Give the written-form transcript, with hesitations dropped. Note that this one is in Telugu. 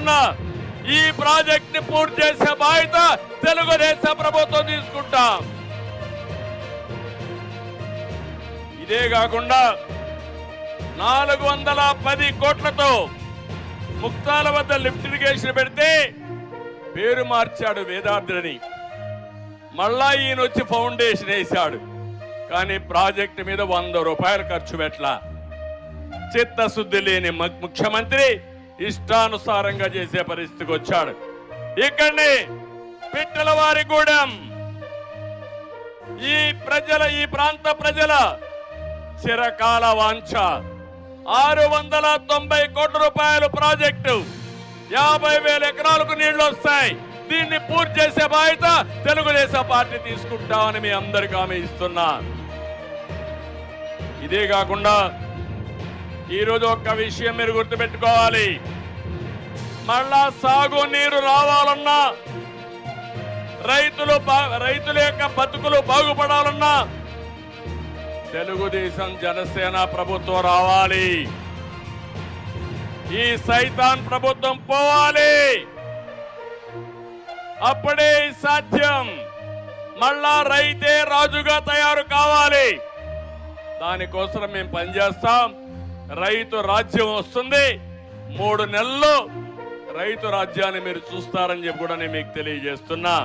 ఉన్న ఈ ప్రాజెక్ట్ ని పూర్తి చేసే బాధ్యత తెలుగుదేశం ప్రభుత్వం తీసుకుంటాం. ఇదే కాకుండా 410 కోట్లతో ముక్తాల వద్ద లిఫ్ట్ ఇరిగేషన్ పెడితే పేరు మార్చాడు వేదాద్రిని. మళ్ళా ఈయన వచ్చి ఫౌండేషన్ వేశాడు. కానీ ప్రాజెక్టు మీద 100 రూపాయలు ఖర్చు పెట్టలా. చిత్తశుద్ధి లేని ముఖ్యమంత్రి ఇష్టానుసారంగా చేసే పరిస్థితికి వచ్చాడు. ఇక్కడిని పిట్టలవారిగూడెం ఈ ప్రాంత ప్రజల చిరకాల వాంఛ 690 కోట్ల రూపాయల ప్రాజెక్టు, 50,000 ఎకరాలకు నీళ్లు వస్తాయి. దీన్ని పూర్తి చేసే బాధ్యత తెలుగుదేశం పార్టీ తీసుకుంటామని మీ అందరికీ హామీ ఇస్తున్నా. ఇదే కాకుండా ఈరోజు ఒక్క విషయం మీరు గుర్తుపెట్టుకోవాలి. మళ్ళా సాగు నీరు రావాలన్నా, రైతుల యొక్క బతుకులు బాగుపడాలన్నా తెలుగుదేశం జనసేన ప్రభుత్వం రావాలి. ఈ సైతాన్ ప్రభుత్వం పోవాలి. అప్పుడే సాధ్యం. మళ్ళా రైతే రాజుగా తయారు కావాలి. దానికోసం మేము పనిచేస్తాం. రైతు రాజ్యం వస్తుంది. 3 నెలల్లో రైతు రాజ్యాన్ని మీరు చూస్తారని చెప్పి కూడా నేను మీకు తెలియజేస్తున్నా.